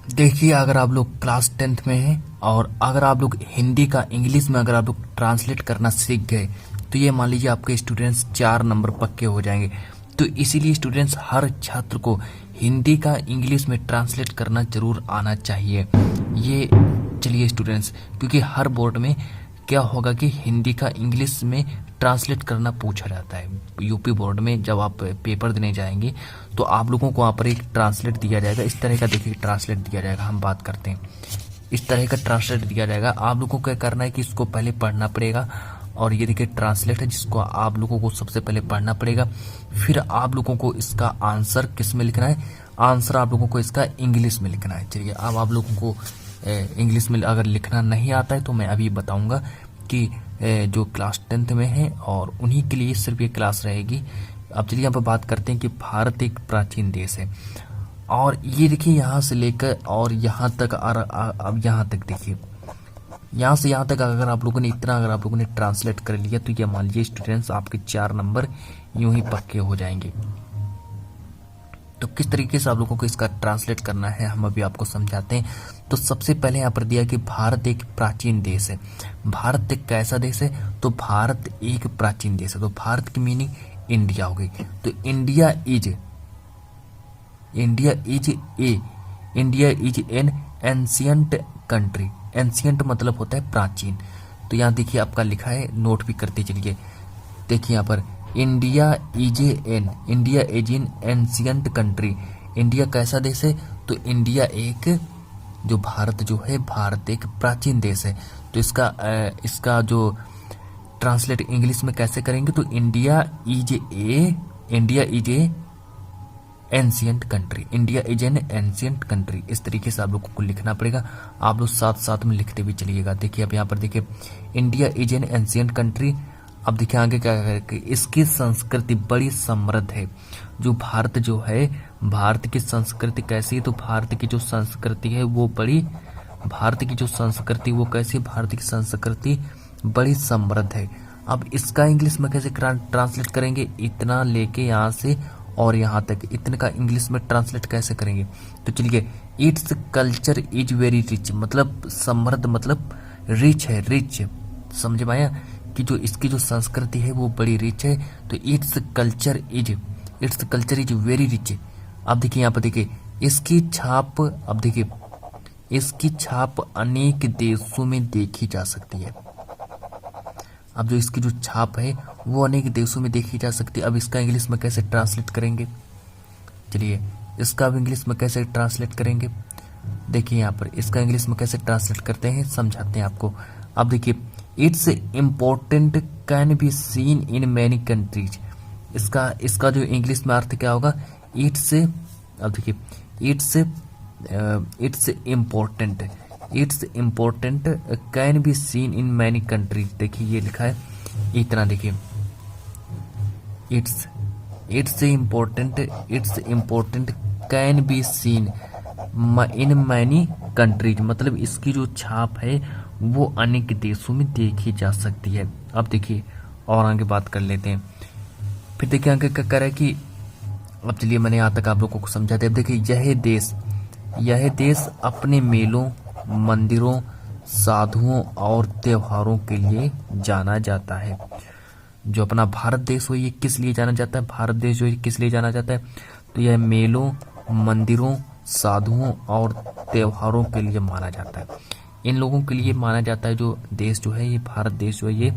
देखिए, अगर आप लोग क्लास 10th में हैं और अगर आप लोग हिंदी का इंग्लिश में अगर आप लोग ट्रांसलेट करना सीख गए तो ये मान लीजिए आपके स्टूडेंट्स 4 नंबर पक्के हो जाएंगे। तो इसीलिए स्टूडेंट्स हर छात्र को हिंदी का इंग्लिश में ट्रांसलेट करना जरूर आना चाहिए। ये चलिए स्टूडेंट्स, क्योंकि हर बोर्ड में क्या होगा कि हिंदी का इंग्लिश में ट्रांसलेट करना पूछा जाता है। यूपी बोर्ड में जब आप पेपर देने जाएंगे तो आप लोगों को वहाँ पर एक ट्रांसलेट दिया जाएगा। इस तरह का देखिए ट्रांसलेट दिया जाएगा, हम बात करते हैं। इस तरह का ट्रांसलेट दिया जाएगा। आप लोगों को क्या करना है कि इसको पहले पढ़ना पड़ेगा, और ये देखिए ट्रांसलेट है जिसको आप लोगों को सबसे पहले पढ़ना पड़ेगा। फिर आप लोगों को इसका आंसर किस में लिखना है, आंसर आप लोगों को इसका इंग्लिश में लिखना है। चलिए, अब आप लोगों को इंग्लिश में अगर लिखना नहीं आता है तो मैं अभी बताऊंगा कि जो क्लास 10th में है और उन्हीं के लिए सिर्फ ये क्लास रहेगी। अब चलिए यहाँ पर बात करते हैं कि भारत एक प्राचीन देश है, और ये देखिए यहाँ से लेकर और यहाँ तक, और अब यहाँ तक देखिए, यहाँ से यहाँ तक अगर आप लोगों ने ट्रांसलेट कर लिया तो ये मान लीजिए स्टूडेंट्स आपके 4 नंबर यूं ही पक्के हो जाएंगे। तो किस तरीके से आप लोगों को इसका ट्रांसलेट करना है हम अभी आपको समझाते हैं। तो सबसे पहले यहाँ पर दिया कि भारत एक प्राचीन देश है। भारत एक कैसा देश है? तो भारत एक प्राचीन देश है। तो भारत की मीनिंग इंडिया हो गई। तो India is an ancient country. Ancient मतलब होता है प्राचीन। तो यहाँ देखिए आपका लिखा है, नोट भी करते चलिए। देखिए यहाँ पर India is in ancient country. India कैसा देश है? तो इंडिया एक, जो भारत जो है, भारत एक प्राचीन देश है। तो इसका जो ट्रांसलेट इंग्लिश में कैसे करेंगे? तो India is a ancient country. India is an ancient country. इस तरीके से आप लोगों को लिखना पड़ेगा। आप लोग साथ साथ में लिखते भी चलिएगा। देखिए अब यहाँ पर देखिए India is an ancient country. अब देखिए आगे क्या है, इसकी संस्कृति बड़ी समृद्ध है। जो भारत जो है, भारत की संस्कृति कैसी है? तो भारत की जो संस्कृति है वो बड़ी, भारत की जो संस्कृति वो कैसी? भारत की संस्कृति बड़ी समृद्ध है। अब इसका इंग्लिश में कैसे ट्रांसलेट करेंगे? इतना लेके यहाँ से और यहाँ तक, इतने का इंग्लिश में ट्रांसलेट कैसे करेंगे? तो चलिए, its culture is very rich, मतलब समृद्ध मतलब रिच है, रिच। समझ में आया कि जो इसकी जो संस्कृति है वो बड़ी रिच है। तो its culture is very rich. अब देखिए यहाँ पर देखिए इसकी छाप, अब देखिए इसकी छाप अनेक देशों में देखी जा सकती है। अब जो इसकी जो छाप है वो अनेक देशों में देखी जा सकती है। अब इसका इंग्लिश में कैसे ट्रांसलेट करेंगे? चलिए, इसका अब इंग्लिश में कैसे ट्रांसलेट करेंगे? देखिए यहाँ पर इसका इंग्लिश में कैसे ट्रांसलेट करते हैं, समझाते हैं आपको। अब देखिए, it's important can be seen in many countries. इसका जो इंग्लिश में अर्थ क्या होगा? इट्स, अब देखिए it's important can be seen in many countries. देखिए ये लिखा है इतना, देखिए it's important can be seen in many countries, मतलब इसकी जो छाप है वो अनेक देशों में देखी जा सकती है। अब देखिए और आगे बात कर लेते हैं। फिर देखिए आगे क्या कह रहा है कि, अब चलिए मैंने यहाँ तक आप लोगों को समझा दिया। अब देखिए यह देश अपने मेलों, मंदिरों, साधुओं और त्योहारों के लिए जाना जाता है। जो अपना भारत देश हो ये किस लिए जाना जाता है? भारत देश जो है किस लिए जाना जाता है? तो यह मेलों, मंदिरों, साधुओं और त्योहारों के लिए माना जाता है। इन लोगों के लिए माना जाता है। जो देश जो है ये, भारत देश जो है ये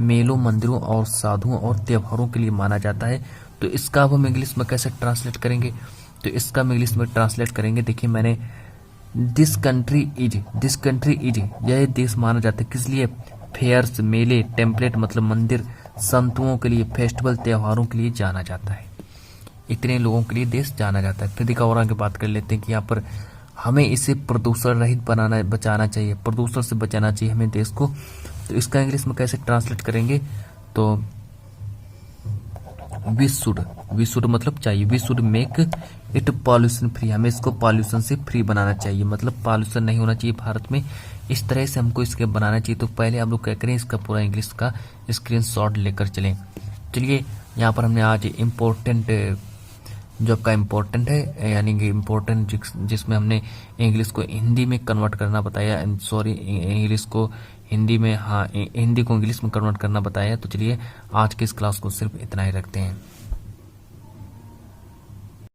मेलों, मंदिरों और साधुओं और त्योहारों के लिए माना जाता है। तो इसका अब हम इंग्लिश में कैसे ट्रांसलेट करेंगे? तो इसका हम इंग्लिश में ट्रांसलेट करेंगे। देखिए मैंने दिस कंट्री इज, यह देश माना जाता है किस लिए? फेयर्स, मेले, टेम्पलेट मतलब मंदिर, संतों के लिए, फेस्टिवल, त्योहारों के लिए जाना जाता है। इतने लोगों के लिए देश जाना जाता है। फिर देखा और आगे बात कर लेते हैं कि यहाँ पर हमें इसे प्रदूषण रहित बचाना चाहिए, प्रदूषण से बचाना चाहिए हमें देश को। तो इसका इंग्लिश में कैसे ट्रांसलेट करेंगे? तो वी शुड मतलब चाहिए, we should make it pollution free. हमें इसको पॉल्यूशन से फ्री बनाना चाहिए, मतलब पॉल्यूशन नहीं होना चाहिए भारत में। इस तरह से हमको इसके बनाना चाहिए। तो पहले आप लोग क्या करें, इसका पूरा इंग्लिश का स्क्रीनशॉट लेकर चलें। चलिए यहाँ पर हमने आज इम्पोर्टेंट जो आपका इम्पोर्टेंट है, यानी कि इम्पोर्टेंट जिसमें हमने इंग्लिश को हिंदी में कन्वर्ट करना बताया, सॉरी इंग्लिश को हिंदी में, हाँ हिंदी को इंग्लिश में कन्वर्ट करना बताया। तो चलिए आज के इस क्लास को सिर्फ इतना ही रखते हैं।